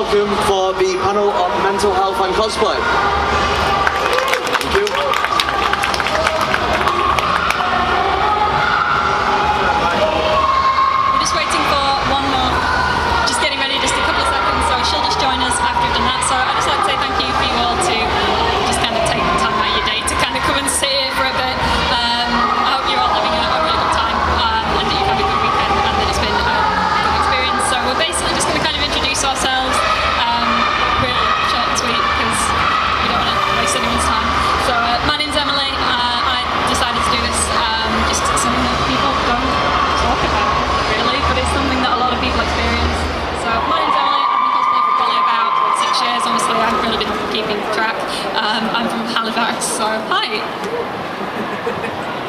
welcome for the panel on mental health and cosplay. Thank you. We're just waiting for one more, just getting ready, just a couple of seconds, so she'll just join us after we've done that. So I'd just like to say thank you for you all to just kind of take the time out of your day to kind of come and sit here for a bit. I hope you're all having a really good time and that you've had a good weekend and that it's been a good experience. So we're basically just going to kind of introduce ourselves, really short and sweet because we don't want to waste anyone's time. So my name's Emily. I decided to do this just something that people don't talk about really, but it's something that a lot of people experience. So my name's Emily. I've been cosplaying for probably about 6 years. Honestly, I haven't really been keeping track. I'm from Halifax, so hi.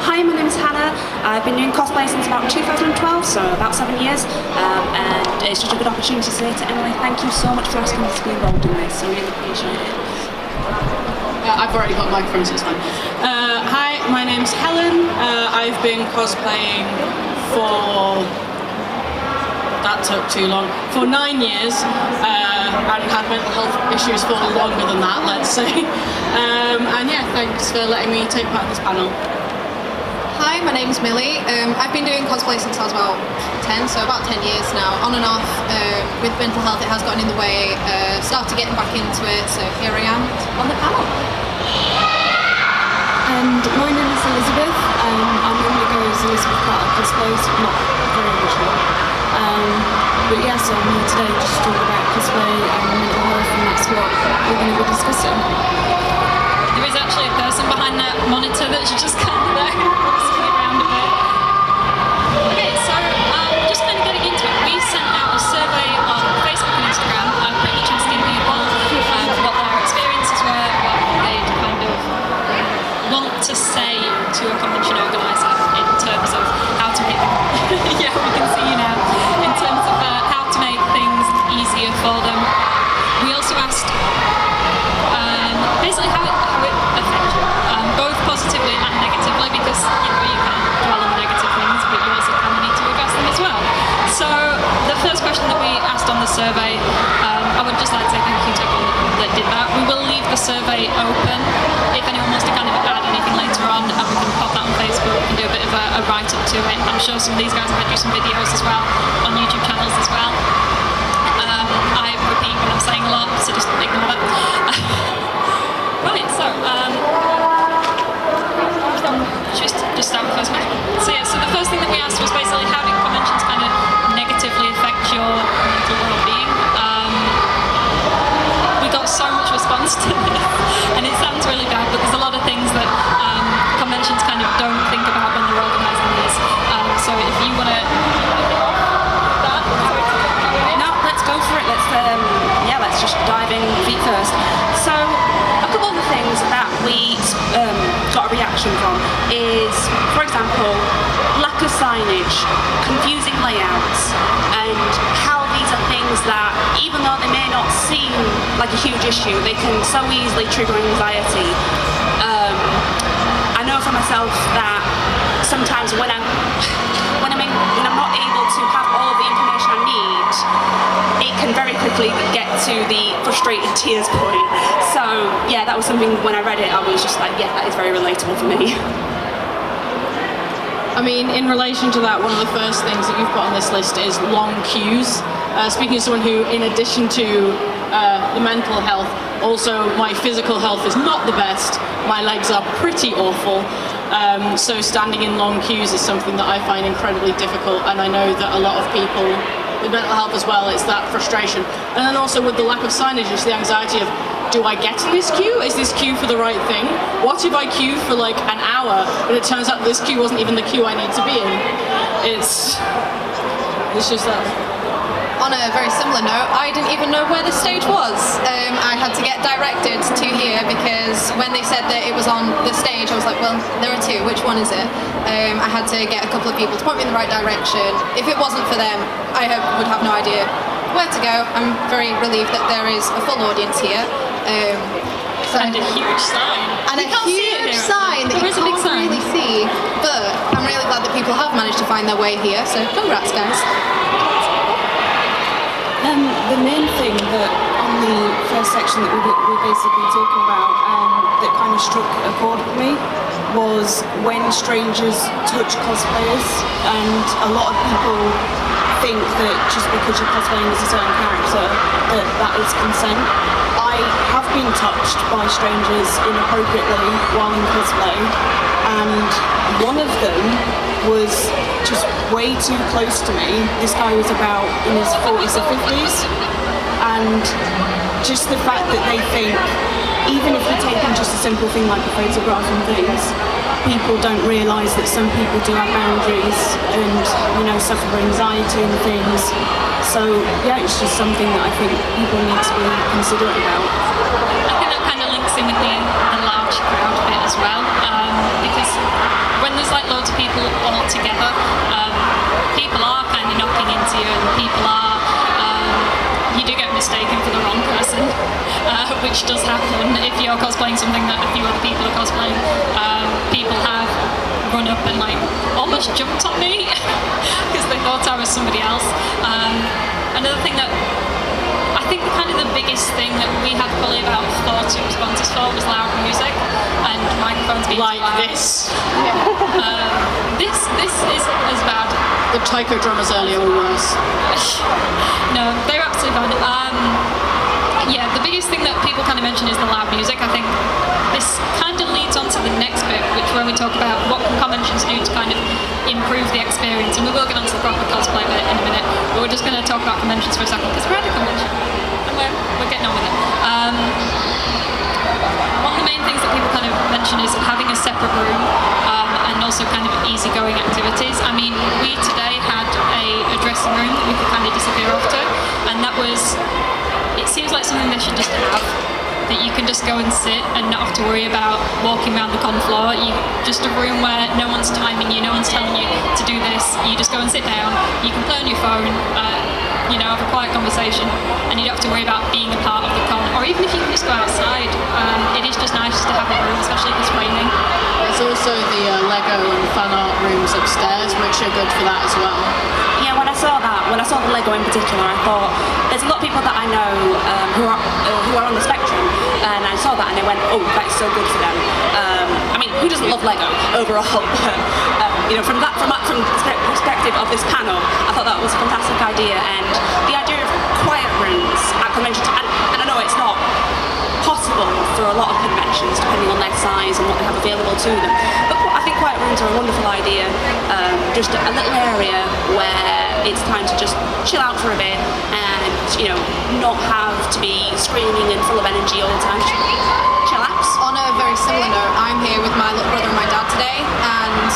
Hi, my name's Hannah. I've been doing cosplay since about 2012, so about 7 years, and it's just a good opportunity to say to Emily, thank you so much for asking me to be involved in this. I really appreciate it. I've already got a microphone, so it's fine. Hi, my name's Helen. I've been cosplaying for... that took too long. For 9 years, and had mental health issues for longer than that, let's say. And yeah, thanks for letting me take part in this panel. Hi, my name's Millie. I've been doing cosplay since I was about 10, so about 10 years now, on and off. With mental health, it has gotten in the way. Started getting back into it, so here I am on the panel. And my name is Elizabeth. I normally go as Elizabeth Carter cosplays, not very original. But yeah, so I'm here today just to talk about cosplay and mental health, and that's what we're going to be discussing. There is actually a person behind that monitor that's just kind of there, spinning around a bit. Okay, so just kind of getting into it, we sent out a survey on Facebook and Instagram, pretty much asking people what their experiences were, what they'd kind of want to say to a convention organiser in terms of how to make yeah, we can see you now, in terms of how to make things easier for them. We also asked basically how it affects you, both positively and negatively, because you can't dwell on the negative things, but you also kind of need to address them as well. So the first question that we asked on the survey, I would just like to say thank you to everyone that did that. We will leave the survey open if anyone wants to kind of add anything later on, and we can pop that on Facebook and do a bit of a write-up to it. I'm sure some of these guys are going to do some videos as well on YouTube channels as well. I repeat what I'm saying a lot, so just ignore that. Right, so just start with the first question. So yeah, so the first thing that we asked was basically how do conventions kind of negatively affect your mental well-being? We got so much response to this, and it sounds really bad, but there's a lot of things that conventions kind of don't think about when they're organising these. So if you want to... No, let's go for it. Let's just dive in feet first. So, a couple of the things that we got a reaction from is, for example, lack of signage, confusing layouts, and how these are things that, even though they may not seem like a huge issue, they can so easily trigger anxiety. I know for myself that sometimes when I'm not able to have all the information I need, it can very quickly get to the frustrated tears point. So yeah, that was something when I read it, I was just like, yeah, that is very relatable for me. I mean, in relation to that, one of the first things that you've put on this list is long queues. Speaking as someone who, in addition to the mental health, also my physical health is not the best. My legs are pretty awful. So standing in long queues is something that I find incredibly difficult, and I know that a lot of people with mental health as well, it's that frustration. And then also with the lack of signage, it's the anxiety of, do I get in this queue? Is this queue for the right thing? What if I queue for like an hour, but it turns out this queue wasn't even the queue I need to be in? It's just that. On a very similar note, I didn't even know where the stage was. I had to get directed to here because when they said that it was on the stage, I was like, well, there are two, which one is it? I had to get a couple of people to point me in the right direction. If it wasn't for them, I would have no idea where to go. I'm very relieved that there is a full audience here. And a huge sign. And a huge sign that you can't really see. But I'm really glad that people have managed to find their way here, so congrats guys. The main thing that on the first section that we're basically talking about that kind of struck a chord with me was when strangers touch cosplayers, and a lot of people think that just because you're cosplaying as a certain character that is consent. I have been touched by strangers inappropriately while in cosplay, and one of them was just way too close to me. This guy was about in his 40s or 50s, and just the fact that they think, even if you're taking just a simple thing like a photograph and things, people don't realise that some people do have boundaries and, you know, suffer anxiety and things. So yeah, it's just something that I think people need to be considerate about. I think that kind of links in with the large crowd bit as well, because when there's like loads of people all together, people are kind of knocking into you, and people are, you do get mistaken for the wrong person, which does happen if you're cosplaying something that a few other people are cosplaying. People have run up and like almost jumped on me because they thought I was somebody else. Another thing that I think the biggest thing that we had probably about 40 responses for was loud music and microphones being Like too loud. this. This is as bad. The taiko drummers earlier were worse. No, they're absolutely fine. Yeah, the biggest thing that people kind of mention is the loud music. I think this kind of leads on to the next bit, which when we talk about what can conventions do to kind of improve the experience, and we will get onto the proper cosplay bit in a minute, but we're just going to talk about conventions for a second, because we're at a convention, and we're getting on with it. One of the main things that people kind of mention is having a separate room, and also kind of easygoing activities. I mean, we today had a dressing room that we could kind of disappear off to, and that was, it seems like something they should just have, that you can just go and sit and not have to worry about walking around the con floor. Just a room where no one's timing you, no one's telling you to do this. You just go and sit down, you can play on your phone, have a quiet conversation, and you don't have to worry about being a part of the con. Or even if you can just go outside, it is just nice to have a room, especially if it's raining. There's also the Lego and fan art rooms upstairs, which are good for that as well. Yeah, when I saw the Lego in particular, I thought there's a lot of people that I know who are on the spectrum, and I saw that and I went, oh, that's so good for them. I mean, who doesn't love Lego overall? From the perspective of this panel, I thought that was a fantastic idea, and the idea of quiet rooms at conventions, and I know it's not possible for a lot of conventions depending on their size and what they have available to them, but I think quiet rooms are a wonderful idea. Just a little area where it's time to just chill out for a bit and not have to be screaming and full of energy all the time. Chillax. On a very similar note, I'm here with my little brother and my dad today, and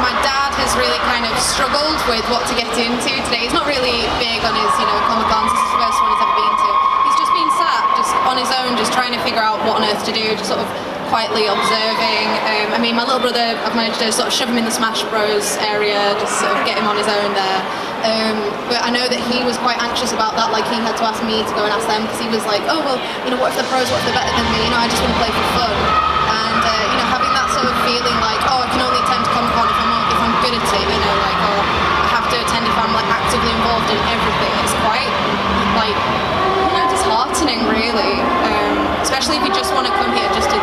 my dad has really kind of struggled with what to get into today. He's not really big on his, Comic-Cons. This is the first one he's ever been to. He's just been sat, just on his own, just trying to figure out what on earth to do, just sort of quietly observing. My little brother, I've managed to sort of shove him in the Smash Bros area, just sort of get him on his own there. But I know that he was quite anxious about that, like he had to ask me to go and ask them, because he was like, oh, well, what if they're pros, what if they're better than me? I just want to play for fun. And, having that sort of feeling like, oh, I can only attend Comic-Con if I'm good at it, I have to attend if I'm like actively involved in everything. It's quite, disheartening, really. Especially if you just want to come here just to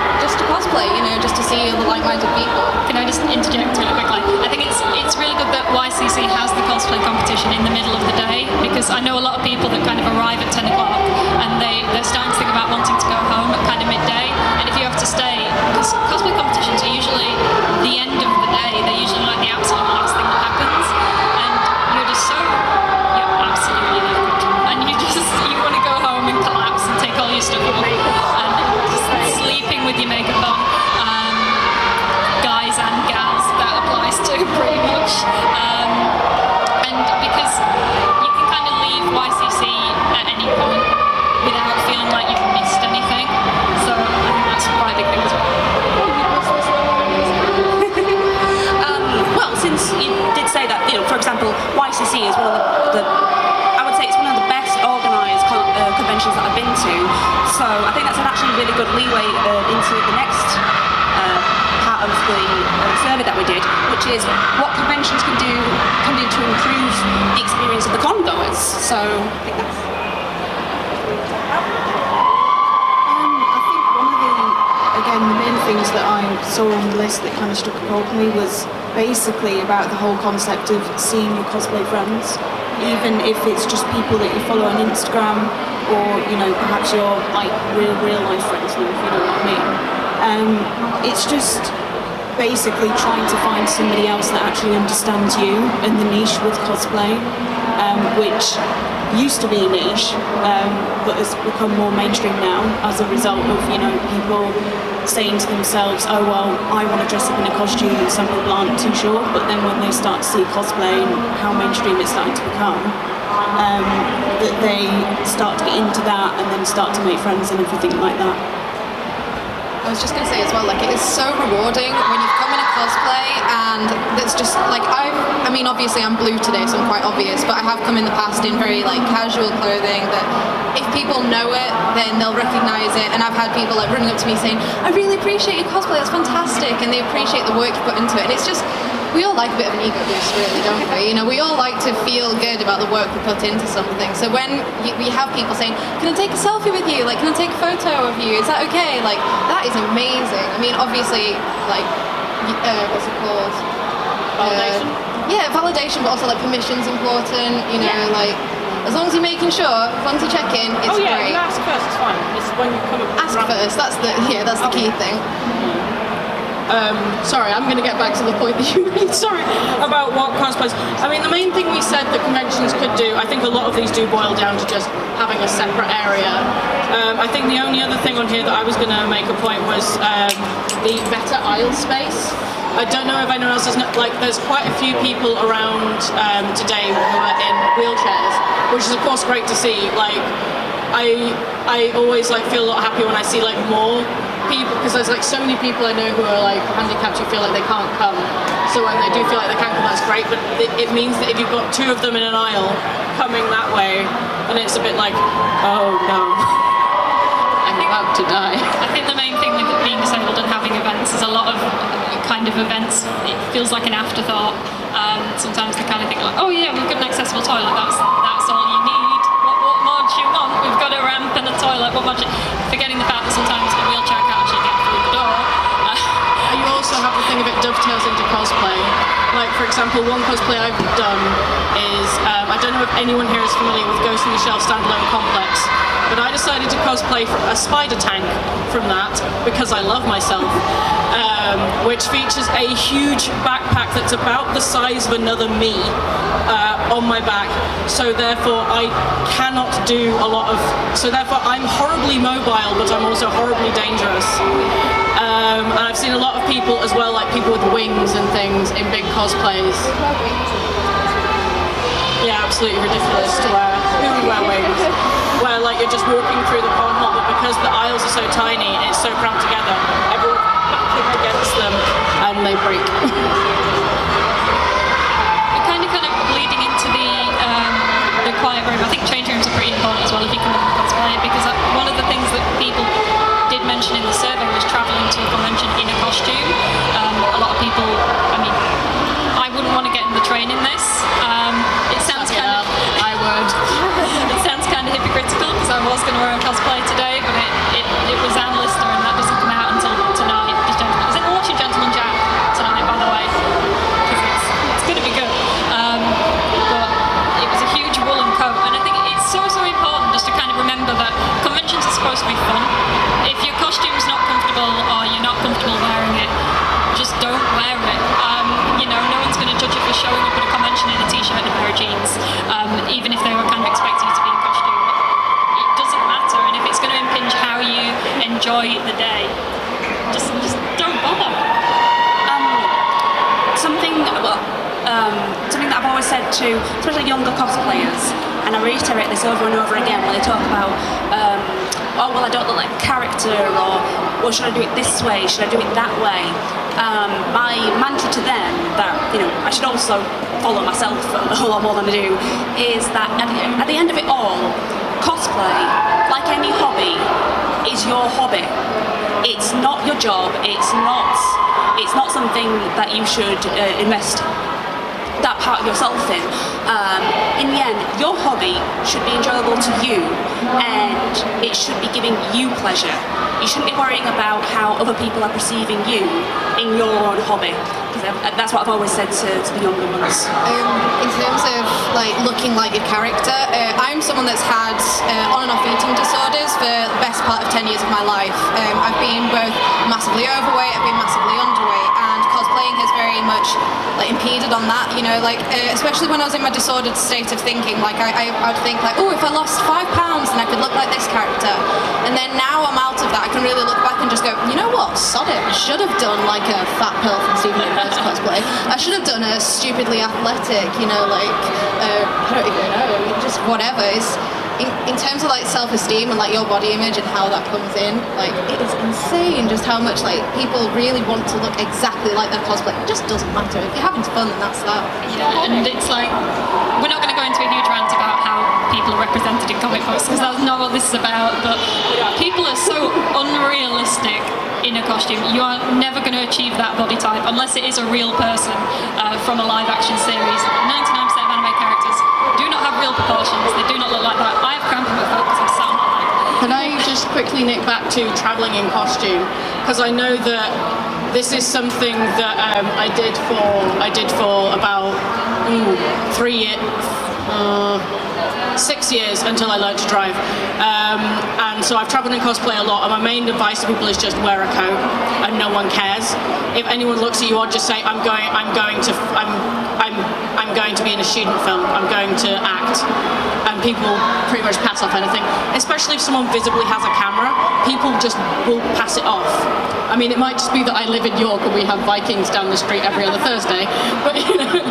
cosplay, just to see other like-minded people. Can I just interject really quickly? I think it's really good that YCC has the cosplay competition in the middle of the day, because I know a lot of people that kind of arrive at 10 o'clock and they're starting to think about wanting to go home at kind of midday, and if you have to stay, because cosplay competitions are usually the end of the day, they're usually like the absolute last thing that happens, and you're absolutely knackered, and you want to go home and collapse and take all your stuff off and just sleeping with your makeup on. Guys and gals, that applies to pretty much. And because you can kind of leave YCC at any point without feeling like you've missed anything. So I think that's quite a big thing as well. Well, since which is what conventions can do to improve the experience of the con goers. So I think that's. I think one of the main things that I saw on the list that kind of struck a chord with me was basically about the whole concept of seeing your cosplay friends, even if it's just people that you follow on Instagram, or perhaps your like real life friends, if you know what I mean. It's just basically trying to find somebody else that actually understands you and the niche with cosplay, which used to be a niche, but has become more mainstream now as a result of people saying to themselves, oh well, I want to dress up in a costume, and some people aren't too sure, but then when they start to see cosplay and how mainstream it's starting to become, that they start to get into that and then start to make friends and everything like that. I was just going to say as well, like, it is so rewarding when you come in a cosplay and it's just like, I mean obviously I'm blue today, so I'm quite obvious, but I have come in the past in very like casual clothing that if people know it, then they'll recognise it. And I've had people like running up to me saying, I really appreciate your cosplay, it's fantastic, and they appreciate the work you put into it. And it's just, we all like a bit of an ego boost, really, don't we? We all like to feel good about the work we put into something. So when we have people saying, can I take a selfie with you? Like, can I take a photo of you? Is that okay? Like, that is amazing. I mean, obviously, like, what's it called? Validation? Yeah, validation, but also like permission's important, like, as long as you're making sure, as long as you check in, it's Oh yeah, great. you ask first, it's fine. It's when you come up. Ask first, that's the key thing. Sorry, I'm going to get back to the point that you made, sorry, about what cosplays. I mean, the main thing we said that conventions could do, I think a lot of these do boil down to just having a separate area. I think the only other thing on here that I was going to make a point was the better aisle space. I don't know if anyone else has, there's quite a few people around today who are in wheelchairs, which is of course great to see. Like, I always feel a lot happy when I see more people, because there's so many people I know who are handicapped who feel like they can't come. So when they do feel like they can't come, that's great. But it means that if you've got two of them in an aisle coming that way, and it's a bit like, oh no, I'm about to die. I think the main thing with being disabled and having events is a lot of kind of events, it feels like an afterthought. Sometimes they kind of think oh yeah, we've got an accessible toilet, that's all you need. What more do you want? We've got a ramp and a toilet, what more do you... Forgetting the fact that sometimes a wheelchair can't actually get through the door. And you also have the thing of it dovetails into cosplay. Like, for example, one cosplay I've done is, I don't know if anyone here is familiar with Ghost in the Shell Standalone Complex, but I decided to cosplay for a spider tank from that because I love myself, which features a huge backpack that's about the size of another me on my back. So therefore I cannot do a lot of, so therefore I'm horribly mobile, but I'm also horribly dangerous. And I've seen a lot of people as well, like people with wings and things in big cosplays. Yeah, absolutely ridiculous to wear. Who would wear wings? Where you're just walking through the con hall, but because the aisles are so tiny and it's so cramped together, everyone's backing against them and they break. Kind of bleeding into the quiet room. I think change rooms are pretty important as well if you come in and cosplay, because one of the things that people did mention in the survey was travelling to a convention in a costume. A lot of people, I mean, I wouldn't want to get in the train in this. It sounds kind of... I would. It sounds kind of hypocritical because I was going to wear a cosplay today, but it was Anne Lister and that doesn't come out until tonight. Is it watching Gentleman Jack tonight, by the way? Because it's going to be good. But it was a huge woolen coat, and I think it's so important just to kind of remember that conventions are supposed to be fun. If your costume's not comfortable or you're not comfortable wearing it, just don't wear it. No one's going to judge you for showing up at a convention in a t-shirt and a pair of jeans, even if they were kind of expecting you to be in costume. It doesn't matter, and if it's going to impinge how you enjoy the day, just don't bother. Something that I've always said to especially younger cosplayers, and I reiterate this over and over again when they talk about oh well, I don't look like a character, or well, should I do it this way, should I do it that way? My mantra to them, that I should also follow myself a lot more than I do, is that at the end of it all, cosplay, like any hobby, is your hobby. it's not your job. It's not something that you should invest that part of yourself in. In the end, your hobby should be enjoyable to you, and it should be giving you pleasure. You shouldn't be worrying about how other people are perceiving you in your own hobby. Because that's what I've always said to the younger ones. In terms of like looking like your character, I'm someone that's had on and off eating disorders for the best part of 10 years of my life. I've been both massively overweight, I've been massively underweight, and cosplaying has very much like impeded on that. You know, like especially when I was in my disordered state of thinking, like I'd think like, oh, if I lost 5 pounds, then I could look like this character. And then now I'm out of that, I can really look back and just go, you know what, sod it. I should have done like a fat pill from Steven Universe cosplay. I should have done a stupidly athletic, you know, like I don't even know, just whatever. It's, in terms of like self-esteem and like your body image and how that comes in, like it is insane just how much like people really want to look exactly like their cosplay. It just doesn't matter. If you're having fun, then that's that. Yeah, and it's like, we're not going to go into a huge rant about how people are represented in comic books, because that's not what this is about, but people are so unrealistic in a costume. You are never going to achieve that body type unless it is a real person from a live action series. 99% of anime characters do not have real proportions. They do not look like that. I have cramping with foot because I'm sat on my leg. Can I just quickly nick back to travelling in costume? Because I know that this is something that I did for about 6 years until I learned to drive. And so I've travelled in cosplay a lot, and my main advice to people is just wear a coat, and no one cares. If anyone looks at you, I'd just say, I'm going to be in a student film. I'm going to act. And people pretty much pass off anything. Especially if someone visibly has a camera, people just will pass it off. I mean, it might just be that I live in York and we have Vikings down the street every other Thursday, but you know.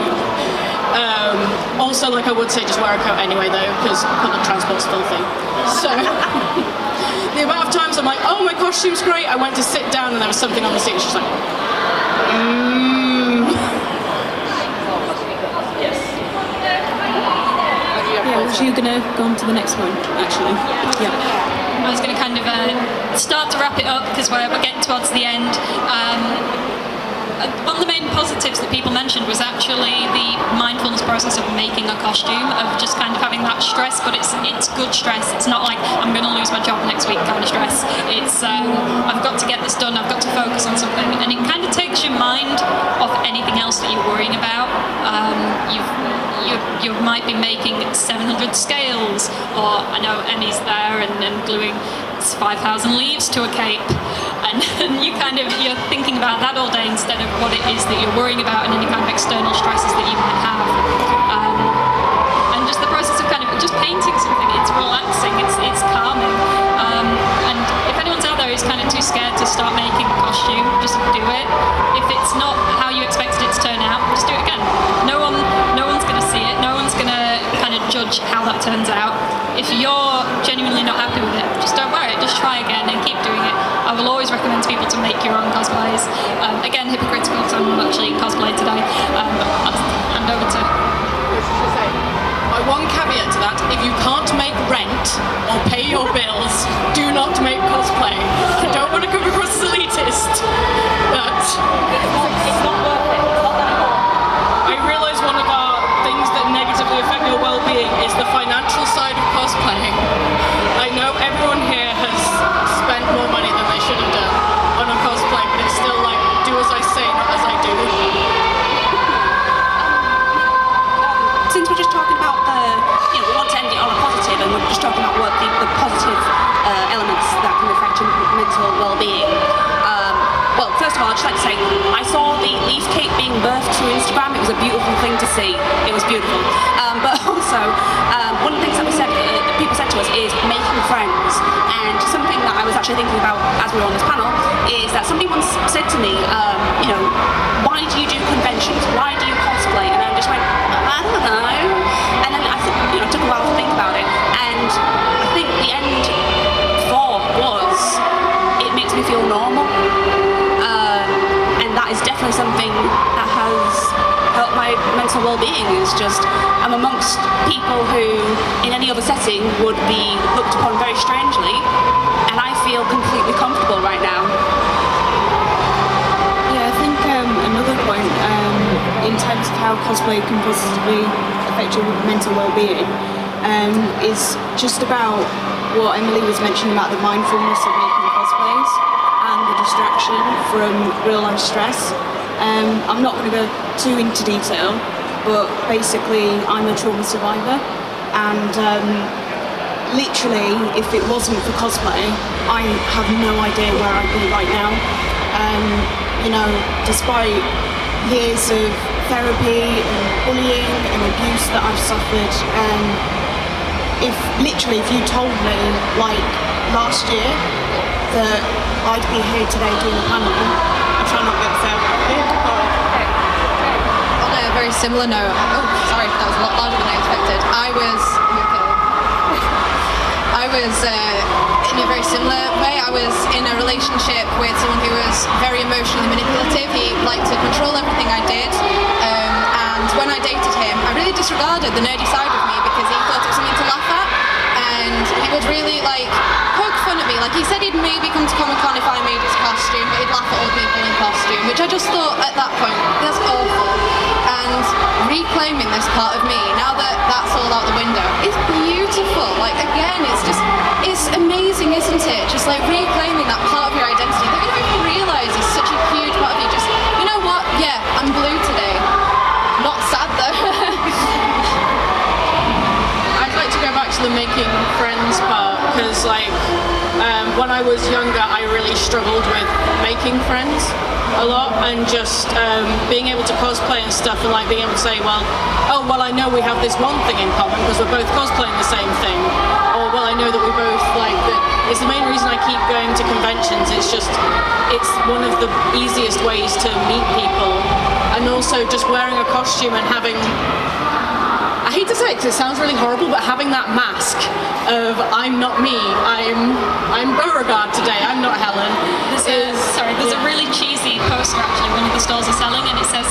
Also, like I would say, just wear a coat anyway though, because public transport's filthy. So, the amount of times I'm like, oh, my costume's great, I went to sit down and there was something on the seat, and she's like, Yeah, was you gonna go on to the next one, actually? Yeah. I was going to kind of start to wrap it up because we're getting towards the end. One of the main positives that people mentioned was actually the mindfulness process of making a costume, of just kind of having that stress, but it's good stress. It's not like I'm going to lose my job next week kind of stress. It's I've got to get this done, I've got to focus on something, and it kind of takes your mind off anything else that you're worrying about. You might be making 700 scales, or I know Emmy's there and gluing 5,000 leaves to a cape, and you're thinking about that all day instead of what it is that you're worrying about and any kind of external stresses that you might have. And just the process of kind of just painting something, it's relaxing, it's calming. And if anyone's out there who's kind of too scared to start making a costume, just do it. If it's not how you expected it to turn out, just do it again. No one's going to see it, no one's going to kind of judge how that turns out. If you're genuinely not happy with it, just don't wear it, just try again and keep doing it. I will always recommend to people to make your own cosplays. Again, hypocritical because I'm actually cosplay today. I'll hand over to... My one caveat to that, if you can't make rent or pay your bills, do not make cosplay. I don't want to come across as elitist, but It's not worth it. It's not that hard. I realise one of our things that negatively affect your well-being is the financial side of cosplaying. I know everyone here has spent more money than they should have done on a cosplay, but it's still like, do as I say, not as I do. Since we're just talking about we want to end it on a positive, and we're just talking about the positive elements that can affect your mental well-being. Well, first of all, I'd just like to say, I saw the leaf cape being birthed through Instagram. It was a beautiful thing to see. It was beautiful. But also, one of the things that people said to us is making friends. And something that I was actually thinking about as we were on this panel is that somebody once said to me, why do you do conventions? Why do you cosplay? And I just went, I don't know. And then I took a while to think about it. And I think the end thought was, it makes me feel normal. And that is definitely something that has helped my mental mental well-being is just, I'm amongst people who in any other setting would be looked upon very strangely, and I feel completely comfortable right now. Yeah, I think another point in terms of how cosplay can positively affect your mental well-being is just about what Emily was mentioning about the mindfulness of making cosplays and the distraction from real-life stress. I'm not going to go too into detail, but basically I'm a trauma survivor, and literally if it wasn't for cosplay, I have no idea where I'd be right now. You know, despite years of therapy and bullying and abuse that I've suffered, if you told me like last year that I'd be here today doing a panel, I try not to get myself On a very similar note, oh sorry, that was a lot larger than I expected. I was in a very similar way. I was in a relationship with someone who was very emotionally manipulative. He liked to control everything I did, and when I dated him, I really disregarded the nerdy side of me because he thought it was something to laugh at, and he would really like poke fun at me. Like he said he'd maybe come to Comic-Con if I made his costume, but he'd laugh at all people in costume, which I just thought at that point, that's awful. And reclaiming this part of me, now that that's all out the window, is beautiful. Like again, it's amazing, isn't it? Just like reclaiming that part of your identity that you don't even realise is such a huge part of you. Just, you know what? Yeah, I'm blue today. Not sad though. I'd like to go back to the making friends part, because like when I was younger I really struggled with making friends a lot, and just being able to cosplay and stuff, and like being able to say, well, I know we have this one thing in common because we're both cosplaying the same thing, or well, I know that we both like that. It's the main reason I keep going to conventions. It's one of the easiest ways to meet people, and also just wearing a costume and having, I hate to say it because it sounds really horrible, but having that mask of I'm not me, I'm Beauregard today, I'm not Helen. There's a really cheesy poster actually one of the stalls are selling, and it says,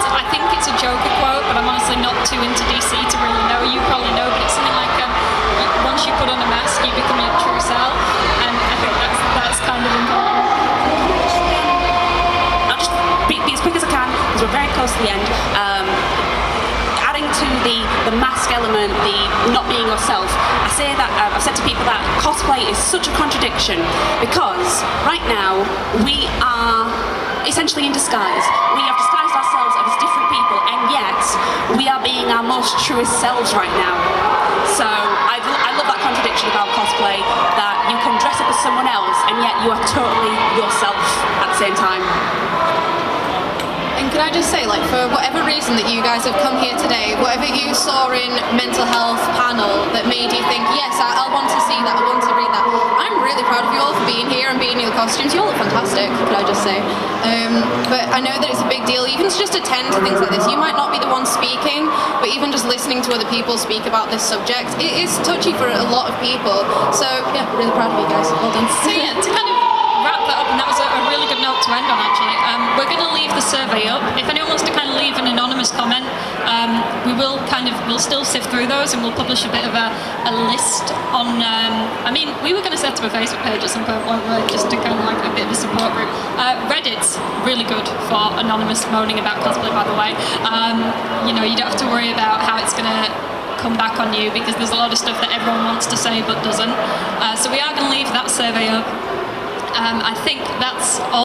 I think it's a Joker quote, but I'm honestly not too into DC to really know. You probably know, but it's something like, once you put on a mask, you become your true self, and I think that's kind of important. I'll just be as quick as I can because we're very close to the end. Adding to the mask element, the not being yourself, I say that I've said to people that cosplay is such a contradiction, because right now we are essentially in disguise. We have disguised ourselves as different people, and yet we are being our most truest selves right now. So I love that contradiction about cosplay, that you can dress up as someone else and yet you are totally yourself at the same time. And can I just say, like, for whatever reason that you guys have come here today, whatever you saw in mental health panel that made you think, yes, I'll want to see that, I want to read that, I'm really proud of you all for being here and being in your costumes. You all look fantastic, could I just say. But I know that it's a big deal, even to just attend to things like this. You might not be the one speaking, but even just listening to other people speak about this subject, it is touchy for a lot of people. So, yeah, really proud of you guys. Well done. So yeah, to kind of wrap that up, and that was a really good note to end on actually. We're going to leave the survey up. If anyone wants to kind of leave an anonymous comment, we'll still sift through those, and we'll publish a bit of a list on, we were going to set up a Facebook page at some point, just to kind of like a bit of a support group. Reddit's really good for anonymous moaning about cosplay, by the way. You don't have to worry about how it's going to come back on you, because there's a lot of stuff that everyone wants to say but doesn't. So we are going to leave that survey up. I think that's all.